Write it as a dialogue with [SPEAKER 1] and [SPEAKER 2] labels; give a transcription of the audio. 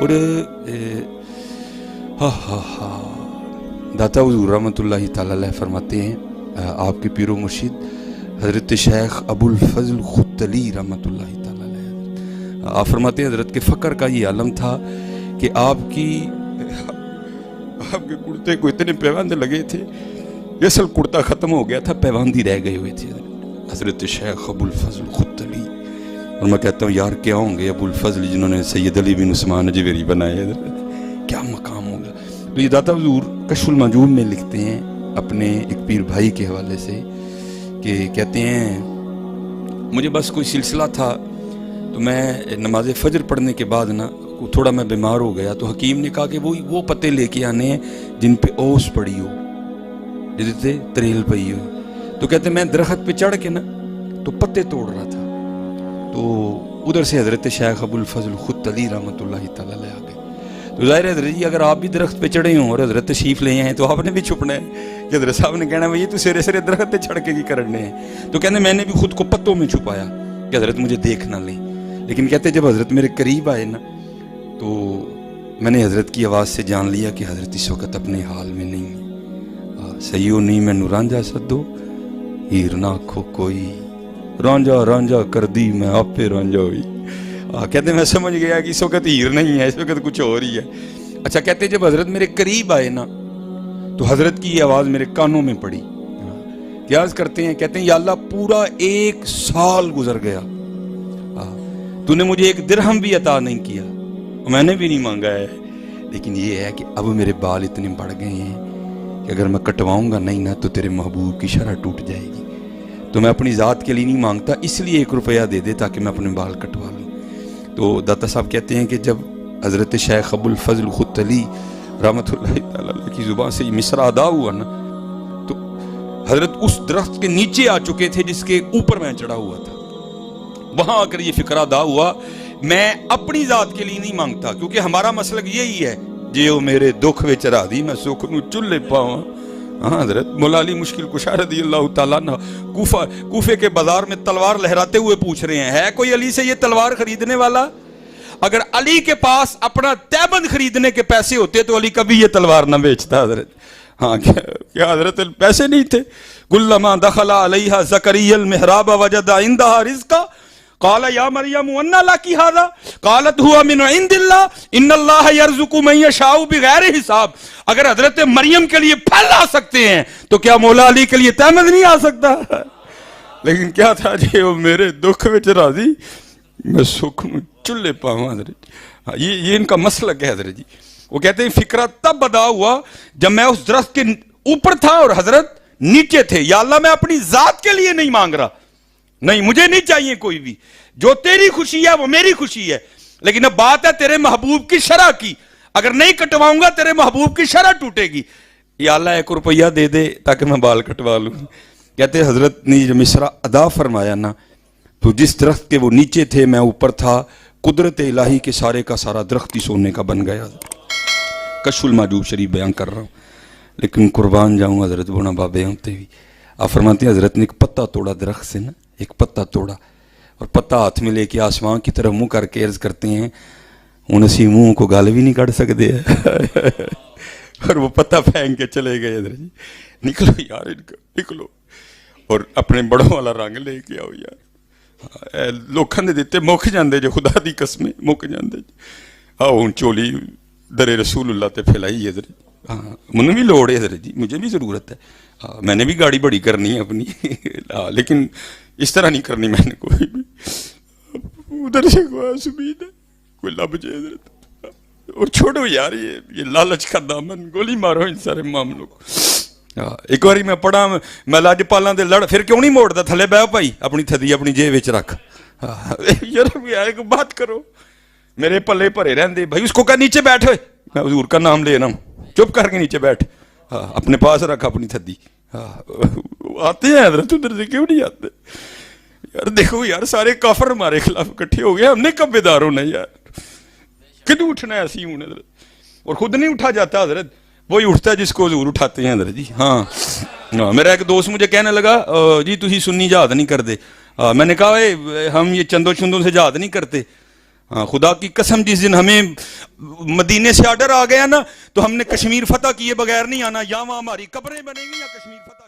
[SPEAKER 1] اور داتا حضور رحمۃ اللہ تعالی علیہ فرماتے ہیں آپ کے پیر و مرشد حضرت شیخ ابو الفضل ختلی رحمۃ اللہ تعالی علیہ، آپ فرماتے ہیں حضرت کے فقر کا یہ عالم تھا کہ آپ کے کرتے کو اتنے پیواندے لگے تھے، اصل کرتا ختم ہو گیا تھا، پیواندی رہ گئے ہوئے تھے حضرت شیخ ابو الفضل ختلی۔ اور میں کہتا ہوں یار کیا ہوں گے ابو الفضل جنہوں نے سید علی بن عثمان اجویری بنائے، حضرت کیا مقام ہوگا۔ تو یہ داتا حضور کشف المعجوب میں لکھتے ہیں اپنے ایک پیر بھائی کے حوالے سے کہ کہتے ہیں مجھے بس کوئی سلسلہ تھا تو میں نماز فجر پڑھنے کے بعد نا تھوڑا میں بیمار ہو گیا، تو حکیم نے کہا کہ وہ پتے لے کے آنے ہیں جن پہ اوس پڑی ہو، جسے تریل پئی ہو۔ تو کہتے ہیں میں درخت پہ چڑھ کے نا تو پتے توڑ رہا تھا، تو ادھر سے حضرت شیخ ابو الفضل ختلی رحمۃ اللہ تعالی علیہ آ گئے۔ تو ظاہر ہے حضرت جی اگر آپ بھی درخت پہ چڑھے ہوں اور حضرت تشریف لے آئے ہیں تو آپ نے بھی چھپنا ہے کہ حضرت صاحب نے کہنا ہے یہ تو سرے سرے درخت پہ چڑھ کے کی کرنے ہیں۔ تو کہتے ہیں میں نے بھی خود کو پتوں میں چھپایا کہ حضرت مجھے دیکھ نہ لیں، لیکن کہتے جب حضرت میرے قریب آئے نا تو میں نے حضرت کی آواز سے جان لیا کہ حضرت اس وقت اپنے حال میں نہیں ہے۔ سیو نہیں میں رانجھا سدو ہیر نہ کھو کوئی، رانجھا رانجھا کر دی میں آپ پہ رانجھا ہوئی۔ کہتے ہیں میں سمجھ گیا کہ اس وقت ہیر نہیں ہے، اس وقت کچھ اور ہی ہے۔ اچھا کہتے ہیں جب حضرت میرے قریب آئے نا تو حضرت کی یہ آواز میرے کانوں میں پڑی، کیا عرض کرتے ہیں، کہتے ہیں یا اللہ پورا 1 سال گزر گیا، تو نے مجھے 1 درہم بھی عطا نہیں کیا، میں نے بھی نہیں مانگا ہے، لیکن یہ ہے کہ اب میرے بال اتنے بڑھ گئے ہیں کہ اگر میں کٹواؤں گا نہیں نا تو تیرے محبوب کی شرح ٹوٹ جائے گی، تو میں اپنی ذات کے لیے نہیں مانگتا، اس لیے 1 روپیہ دے دے تاکہ میں اپنے بال کٹوا لوں۔ تو داتا صاحب کہتے ہیں کہ جب حضرت شیخ ابو الفضل ختلی رحمۃ اللہ تعالی علیہ کی زبان سے یہ مصرع ادا ہوا نا تو حضرت اس درخت کے نیچے آ چکے تھے جس کے اوپر میں چڑھا ہوا تھا، وہاں آ کر یہ فکر ادا ہوا میں اپنی ذات کے لیے نہیں مانگتا، کیونکہ ہمارا مسلک یہی ہے جیو میرے دکھ وچ راضی میں سکھ نو چلے پاواں۔ ہاں حضرت مولا علی مشکل کشا رضی اللہ تعالیٰ عنہ کوفے کے بازار میں تلوار لہراتے ہوئے پوچھ رہے ہیں ہے کوئی علی سے یہ تلوار خریدنے والا؟ اگر علی کے پاس اپنا تیبند خریدنے کے پیسے ہوتے تو علی کبھی یہ تلوار نہ بیچتا حضرت۔ ہاں کیا حضرت پیسے نہیں تھے؟ کلما دخل علیہا زکریا المحراب وجد عندہا رزقا قال یا مریم انا لکی ھذا قالت ہوا من عند اللہ ان اللہ یرزق من یشاء بغیر حساب۔ اگر حضرت مریم کے لیے پھل آ سکتے ہیں تو کیا مولا علی کے لیے تیمد نہیں آ سکتا؟ لیکن کیا تھا جی وہ میرے دکھ وچ راضی میں سکھ نو چلے پاواں حضرت۔ یہ ان کا مسلک ہے حضرت جی۔ وہ کہتے ہیں فکرہ تب ادا ہوا جب میں اس درخت کے اوپر تھا اور حضرت نیچے تھے، یا اللہ میں اپنی ذات کے لیے نہیں مانگ رہا، نہیں مجھے نہیں چاہیے کوئی بھی، جو تیری خوشی ہے وہ میری خوشی ہے، لیکن اب بات ہے تیرے محبوب کی شرح کی، اگر نہیں کٹواؤں گا تیرے محبوب کی شرح ٹوٹے گی، یا اللہ 1 روپیہ دے دے تاکہ میں بال کٹوا لوں۔ کہتے ہیں حضرت نے جو مصرع ادا فرمایا نا تو جس درخت کے وہ نیچے تھے میں اوپر تھا، قدرت الہی کے سارے کا سارا درخت ہی سونے کا بن گیا۔ کشف المعجوب شریف بیان کر رہا ہوں، لیکن قربان جاؤں حضرت بونا بابے ہوتے بھی۔ آپ فرماتے ہیں حضرت نے ایک پتا توڑا درخت سے نا، ایک پتا توڑا اور پتا ہاتھ میں لے کے آسمان کی طرف منہ کر کے عرض کرتے ہیں ہن اسی منہ کو گل بھی نہیں کر سکتے اور وہ پتا پھینک کے چلے گئے حضرت جی۔ نکلو یار ان کا نکلو اور اپنے بڑوں والا رنگ لے کے آؤ یار، لوکاں دے دیتے مک جاندے جو، خدا دی قسمیں مک جاندے۔ آؤ ہن چولی در رسول اللہ تے پھیلائی حضرت۔ ہاں منہ بھی لوڑ ہے حضرت جی، مجھے بھی ضرورت ہے، ہاں میں نے بھی گاڑی بڑی کرنی ہے اپنی، لیکن اس طرح نہیں کرنی میں نے کوئی بھی۔ ادھر سے کوئی امید ہے کوئی لب جائے حضرت، اور چھوڑو یار یہ لالچ کا دامن، گولی مارو ان سارے معاملوں کو۔ ایک باری میں پڑھا میں لاجپالاں دے لڑ پھر کیوں نہیں موڑتا، تھلے بہ پائی اپنی تھدی اپنی جیب وچ رکھ، یار ایک بات کرو، میرے پلے بھرے رہندے بھائی، اس کو کہا نیچے بیٹھ ہوئے، میں حضور کا نام لے رہا ہوں، چپ کر کے نیچے بیٹھ، اپنے پاس رکھ اپنی تھدی۔ آتے ہیں حضرت ادھر سے کیوں نہیں آتے یار؟ دیکھو یار سارے کافر ہمارے خلاف اکٹھے ہو گئے، ہم نے کب بیدار ہونا یار؟ کدوں اٹھنا ہے ایسی ہوں حضرت؟ اور خود نہیں اٹھا جاتا حضرت، وہی اٹھتا ہے جس کو حضور اٹھاتے ہیں حضرت جی۔ ہاں میرا ایک دوست مجھے کہنے لگا جی تسی سنی جہاد نہیں کرتے، میں نے کہا ہم یہ چندوں چندوں سے جہاد نہیں کرتے، ہاں خدا کی قسم جس دن ہمیں مدینے سے آرڈر آ گیا نا تو ہم نے کشمیر فتح کیے بغیر نہیں آنا، یا وہاں ہماری قبریں بنیں گی یا کشمیر فتح